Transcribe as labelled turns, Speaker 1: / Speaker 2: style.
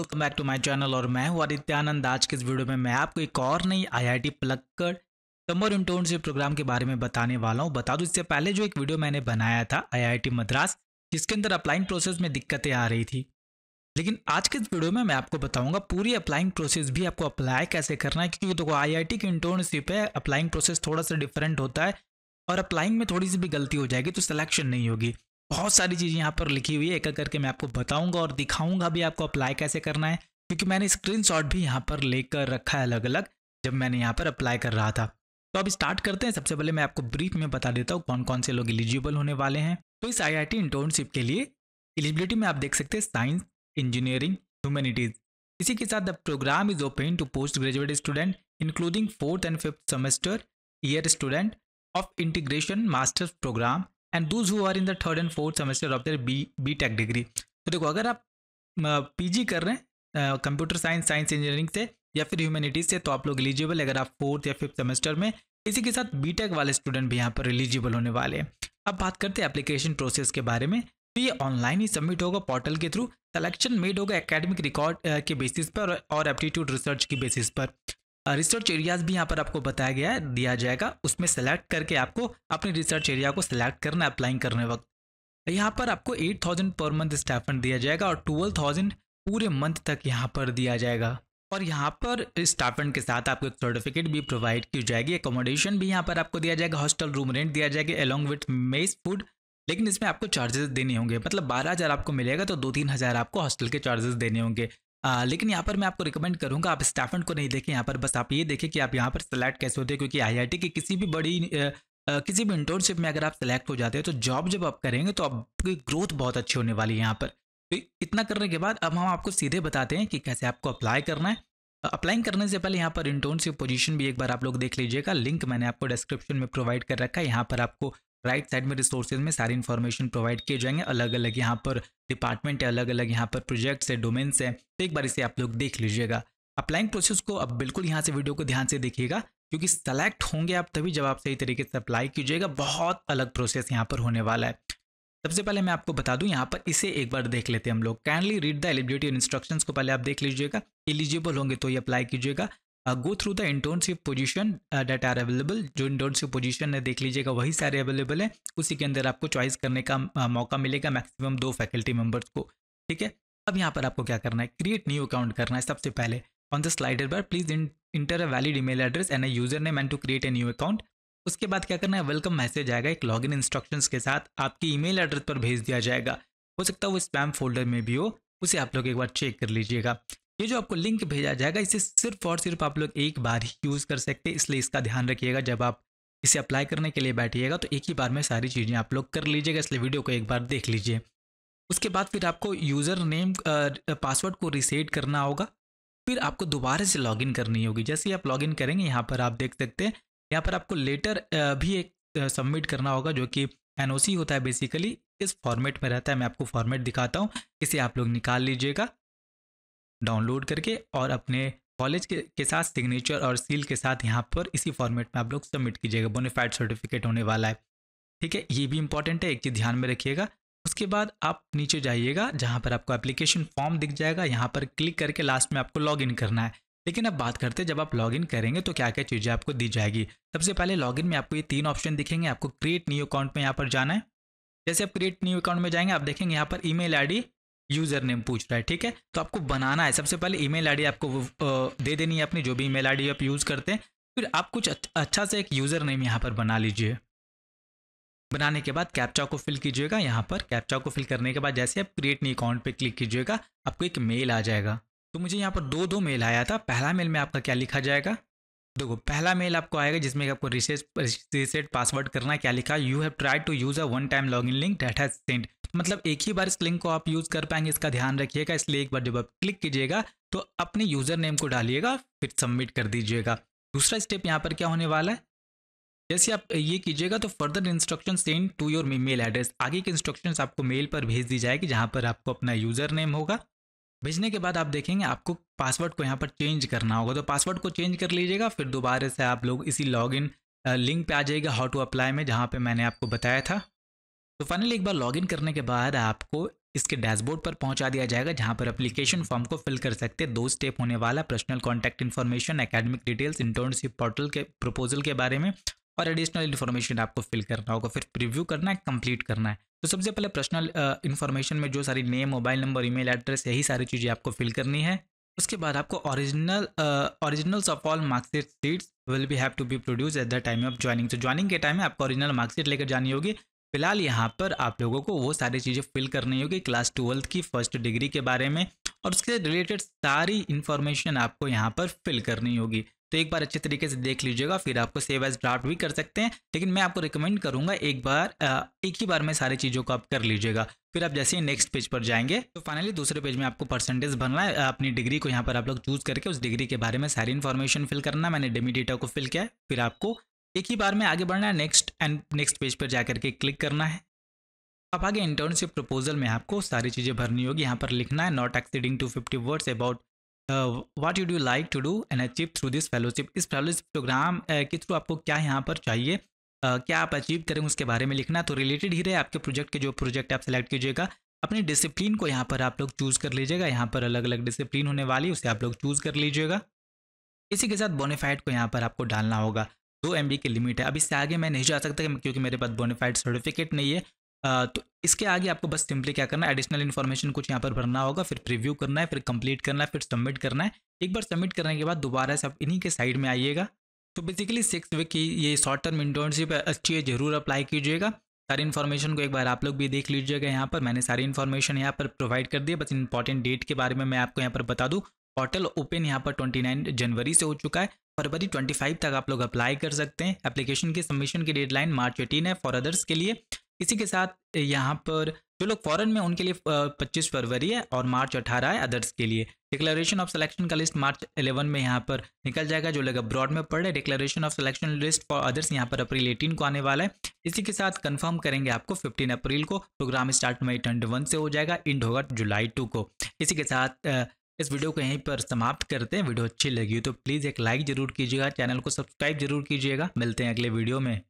Speaker 1: Welcome back to my channel और मैं हूं आदित्यानंद। आज के इस वीडियो में मैं आपको एक और नई IIT Palakkad summer internship programme के बारे में बताने वाला हूं। बता दूं, इससे पहले जो एक वीडियो मैंने बनाया था आईआईटी मद्रास, जिसके अंदर अप्लाइंग प्रोसेस में दिक्कतें आ रही थी, लेकिन आज के इस वीडियो में मैं आपको बताऊंगा पूरी अप्लाइंग प्रोसेस भी आपको अप्लाई कैसे करना है। क्योंकि देखो, आईआईटी की इंटर्नशिप है, अप्लाइंग प्रोसेस थोड़ा सा डिफरेंट होता है और अप्लाइंग में थोड़ी सी भी गलती हो जाएगी तो सिलेक्शन नहीं होगी। बहुत सारी चीज़ें यहाँ पर लिखी हुई है, एक एक करके मैं आपको बताऊंगा और दिखाऊंगा भी आपको अप्लाई कैसे करना है, क्योंकि मैंने स्क्रीनशॉट भी यहाँ पर लेकर रखा है अलग अलग जब मैंने यहाँ पर अप्लाई कर रहा था। तो अब स्टार्ट करते हैं। सबसे पहले मैं आपको ब्रीफ में बता देता हूँ कौन कौन से लोग एलिजिबल होने वाले हैं। तो इस आईआईटी इंटर्नशिप के लिए एलिजिबिलिटी में आप देख सकते हैं साइंस, इंजीनियरिंग, ह्यूमैनिटीज। इसी के साथ the programme is open to post graduate student including 4th and 5th semester year student of integration masters programme and those who are in the 3rd and 4th semester of their B Tech degree. तो देखो, अगर आप PG कर रहे हैं computer science, science engineering से या फिर ह्यूमैनिटीज से, तो आप लोग एलिजिबल है अगर आप 4th या 5th सेमेस्टर में। इसी के साथ बीटेक वाले स्टूडेंट भी यहाँ पर एलिजिबल होने वाले हैं। अब बात करते हैं एप्लीकेशन प्रोसेस के बारे में। तो ये ऑनलाइन ही सबमिट होगा पोर्टल के थ्रू। सिलेक्शन मेड होगा एकेडमिक रिकॉर्ड के बेसिस पर और एप्टीट्यूड रिसर्च की बेसिस पर। रिसर्च एरियाज भी यहाँ पर आपको बताया गया है, दिया जाएगा। उसमें सेलेक्ट करके आपको अपने रिसर्च एरिया को सिलेक्ट करना है अप्लाइंग करने वक्त। यहाँ पर आपको 8,000 पर मंथ स्टाइपेंड दिया जाएगा और 12,000 पूरे मंथ तक यहाँ पर दिया जाएगा। और यहाँ पर स्टाइपेंड के साथ आपको एक सर्टिफिकेट भी प्रोवाइड की जाएगी। एकोमोडेशन भी यहाँ पर आपको दिया जाएगा, हॉस्टल रूम रेंट दिया जाएगा अलॉन्ग विथ मेस फूड। लेकिन इसमें आपको चार्जेस देने होंगे, मतलब 12,000 आपको मिलेगा तो 2-3 हज़ार आपको हॉस्टल के चार्जेस देने होंगे। लेकिन यहाँ पर मैं आपको रिकमेंड करूँगा आप स्टाइपेंड को नहीं देखें, यहाँ पर बस आप ये देखें कि आप यहाँ पर सेलेक्ट कैसे होते हैं। क्योंकि आईआईटी की किसी भी बड़ी किसी भी इंटर्नशिप में अगर आप सेलेक्ट हो जाते हैं तो जॉब जब आप करेंगे तो आपकी ग्रोथ बहुत अच्छी होने वाली है यहाँ पर। तो इतना करने के बाद अब हम आपको सीधे बताते हैं कि कैसे आपको अप्लाई करना है। अप्लाइंग करने से पहले यहाँ पर इंटर्नशिप पोजीशन भी एक बार आप लोग देख लीजिएगा। लिंक मैंने आपको डिस्क्रिप्शन में प्रोवाइड कर रखा है। यहाँ पर आपको राइट साइड में रिसोर्सेज में सारी इन्फॉर्मेशन प्रोवाइड किए जाएंगे। अलग अलग यहाँ पर डिपार्टमेंट है, अलग अलग यहाँ पर प्रोजेक्ट्स है, डोमेन्स है। तो एक बार इसे आप लोग देख लीजिएगा। अप्लाइंग प्रोसेस को अब बिल्कुल यहाँ से वीडियो को ध्यान से देखिएगा, क्योंकि सेलेक्ट होंगे आप तभी जब आप सही तरीके से अप्लाई कीजिएगा। बहुत अलग प्रोसेस यहाँ पर होने वाला है। सबसे पहले मैं आपको बता दूं, यहाँ पर इसे एक बार देख लेते हैं हम लोग। Connelly read the eligibility instructions को पहले आप देख लीजिएगा। एलिजिबल होंगे तो ये अप्लाई कीजिएगा। Go through the internship position that are available. जो इंटर्नशिप पोजीशन है देख लीजिएगा, वही सारे अवेलेबल है। उसी के अंदर आपको चॉइस करने का मौका मिलेगा, मैक्सिमम 2 फैकल्टी मेंबर्स को। ठीक है, अब यहाँ पर आपको क्या करना है, क्रिएट न्यू अकाउंट करना है। सबसे पहले on the slider bar please enter a valid email address and a user name and to create a new account. उसके बाद क्या करना है, वेलकम मैसेज आएगा एक लॉगिन इंस्ट्रक्शंस के साथ, आपकी ईमेल एड्रेस पर भेज दिया जाएगा। हो सकता है वो स्पैम फोल्डर में भी हो, उसे आप लोग एक बार चेक कर लीजिएगा। ये जो आपको लिंक भेजा जाएगा, इसे सिर्फ और सिर्फ आप लोग एक बार ही यूज़ कर सकते हैं, इसलिए इसका ध्यान रखिएगा। जब आप इसे अप्लाई करने के लिए बैठिएगा तो एक ही बार में सारी चीज़ें आप लोग कर लीजिएगा, इसलिए वीडियो को एक बार देख लीजिए। उसके बाद फिर आपको यूज़र नेम पासवर्ड को रीसेट करना होगा, फिर आपको दोबारा से लॉगिन करनी होगी। जैसे ही आप लॉगिन करेंगे, यहाँ पर आप देख सकते हैं, यहाँ पर आपको लेटर भी एक सबमिट करना होगा, जो कि एनओसी होता है बेसिकली। इस फॉर्मेट में रहता है, मैं आपको फॉर्मेट दिखाता हूँ। इसे आप लोग निकाल लीजिएगा डाउनलोड करके और अपने कॉलेज के साथ सिग्नेचर और सील के साथ यहाँ पर इसी फॉर्मेट में आप लोग सबमिट कीजिएगा। बोनाफाइड सर्टिफिकेट होने वाला है। ठीक है, ये भी इंपॉर्टेंट है, एक चीज़ ध्यान में रखिएगा। उसके बाद आप नीचे जाइएगा, जहाँ पर आपको एप्लीकेशन फॉर्म दिख जाएगा, यहाँ पर क्लिक करके लास्ट में आपको लॉगिन करना है। लेकिन अब बात करते हैं, जब आप लॉगिन करेंगे तो क्या क्या चीज़ें आपको दी जाएगी। सबसे पहले लॉगिन में आपको ये 3 ऑप्शन दिखेंगे। आपको क्रिएट न्यू अकाउंट में यहाँ पर जाना है। जैसे आप क्रिएट न्यू अकाउंट में जाएंगे, आप देखेंगे यहाँ पर ईमेल आईडी, यूज़र नेम पूछ रहा है। ठीक है, तो आपको बनाना है। सबसे पहले ईमेल आईडी आपको दे देनी है अपनी, जो भी ईमेल आईडी आप यूज़ करते हैं। फिर आप कुछ अच्छा से एक यूज़र नेम यहाँ पर बना लीजिए। बनाने के बाद कैप्चा को फिल कीजिएगा। यहाँ पर कैप्चा को फिल करने के बाद जैसे आप क्रिएट न्यू अकाउंट पे क्लिक कीजिएगा, आपको एक मेल आ जाएगा। तो मुझे यहाँ पर दो मेल आया था। पहला मेल में आपका क्या लिखा जाएगा, देखो पहला मेल आपको आएगा जिसमें आपको रीसेट पासवर्ड करना है। क्या लिखा, you have tried to use a one time login link that has sent. मतलब एक ही बार इस लिंक को आप यूज़ कर पाएंगे, इसका ध्यान रखिएगा। इसलिए एक बार जब आप क्लिक कीजिएगा तो अपने यूज़र नेम को डालिएगा, फिर सबमिट कर दीजिएगा। दूसरा स्टेप यहाँ पर क्या होने वाला है, जैसे आप ये कीजिएगा तो further instruction send to your mail address. आगे के इंस्ट्रक्शंस आपको मेल पर भेज दी जाएगी, जहाँ पर आपको अपना यूज़र नेम होगा। भेजने के बाद आप देखेंगे आपको पासवर्ड को यहाँ पर चेंज करना होगा, तो पासवर्ड को चेंज कर लीजिएगा। फिर दोबारा से आप लोग इसी लॉगिन लिंक पे आ जाइएगा हाउ टू अप्लाई में, जहाँ पे मैंने आपको बताया था। तो फाइनली एक बार लॉगिन करने के बाद आपको इसके डैशबोर्ड पर पहुंचा दिया जाएगा, जहां पर एप्लीकेशन फॉर्म को फिल कर सकते हैं। 2 स्टेप होने वाला, personal contact information, academic details, internship portal के प्रपोजल के बारे में और एडिशनल इन्फॉर्मेशन आपको फिल करना होगा। फिर प्रीव्यू करना है, कंप्लीट करना है। तो सबसे पहले पर्सनल इन्फॉर्मेशन में जो सारी name, mobile number, email address, यही सारी चीज़ें आपको फिल करनी है। उसके बाद आपको originals of all marksheet sheets will be have to be produce at the time of joining. तो ज्वाइनिंग के टाइम में आपको ओरिजिनल मार्कशीट लेकर जानी होगी। फिलहाल यहाँ पर आप लोगों को वो सारी चीज़ें फिल करनी होगी, क्लास 12 की फर्स्ट डिग्री के बारे में, और उसके रिलेटेड सारी इन्फॉर्मेशन आपको यहाँ पर फिल करनी होगी। तो एक बार अच्छे तरीके से देख लीजिएगा, फिर आपको सेव एज ड्राफ्ट भी कर सकते हैं, लेकिन मैं आपको रिकमेंड करूंगा एक ही बार में सारी चीज़ों को आप कर लीजिएगा। फिर आप जैसे ही नेक्स्ट पेज पर जाएंगे तो फाइनली दूसरे पेज में आपको परसेंटेज भरना है, अपनी डिग्री को यहाँ पर आप लोग चूज करके उस डिग्री के बारे में सारी इन्फॉर्मेशन फिल करना है। मैंने डेमी डेटा को फिल किया है। फिर आपको एक ही बार में आगे बढ़ना है, नेक्स्ट पेज पर जाकर के क्लिक करना है। अब आगे इंटर्नशिप प्रपोजल में आपको सारी चीज़ें भरनी होगी। यहाँ पर लिखना है not exceeding 250 words about what would you like to do and achieve through this fellowship. इस फेलोशिप प्रोग्राम के थ्रू आपको क्या यहाँ पर चाहिए, क्या आप अचीव करें, उसके बारे में लिखना। तो रिलेटेड ही रहे आपके प्रोजेक्ट के, जो प्रोजेक्ट आप सेलेक्ट कीजिएगा। अपनी डिसिप्लिन को यहाँ पर आप लोग चूज़ कर लीजिएगा। यहाँ पर अलग अलग डिसिप्लिन होने वाली, उसे आप लोग चूज़ कर लीजिएगा। इसी के साथ बोनाफाइड को यहाँ पर आपको डालना होगा। 2 MB की लिमिट है। अब इससे आगे मैं नहीं जा सकता क्योंकि मेरे पास बोनाफाइड सर्टिफिकेट नहीं है। तो इसके आगे आपको बस सिंपली क्या करना है, एडिशनल इन्फॉर्मेशन कुछ यहाँ पर भरना होगा, फिर प्रीव्यू करना है, फिर कंप्लीट करना है, फिर सबमिट करना है। एक बार सबमिट करने के बाद दोबारा से आप इन्हीं के साइड में आइएगा। तो बेसिकली 6 वीक की ये शॉर्ट टर्म इंटर्नशिप अच्छी है, जरूर अप्लाई कीजिएगा। सारी इन्फॉर्मेशन को एक बार आप लोग भी देख लीजिएगा। यहाँ पर मैंने सारी इन्फॉर्मेशन यहाँ पर प्रोवाइड कर दी है। बस इंपॉर्टेंट डेट के बारे में मैं आपको यहाँ पर बता दूँ। पोर्टल ओपन यहाँ पर 29 जनवरी से हो चुका है। फरवरी 25 तक आप लोग अप्लाई कर सकते हैं। एप्लीकेशन की सबमिशन की डेडलाइन मार्च 18 है फॉर अदर्स के लिए। इसी के साथ यहाँ पर जो लोग फॉरेन में उनके लिए 25 फरवरी है और मार्च 18 है अदर्स के लिए। डिक्लेरेशन ऑफ सिलेक्शन का लिस्ट मार्च 11 में यहाँ पर निकल जाएगा। जो लोग अब्रॉड में पढ़ रहे, declaration of selection list for others यहाँ पर अप्रैल 18 को आने वाला है। इसी के साथ कंफर्म करेंगे आपको 15 अप्रैल को। प्रोग्राम स्टार्ट मई 21 से हो जाएगा, एंड होगा जुलाई 2 को। इसी के साथ इस वीडियो को यहीं पर समाप्त करते हैं। वीडियो अच्छी लगी तो प्लीज़ एक लाइक जरूर कीजिएगा, चैनल को सब्सक्राइब जरूर कीजिएगा। मिलते हैं अगले वीडियो में।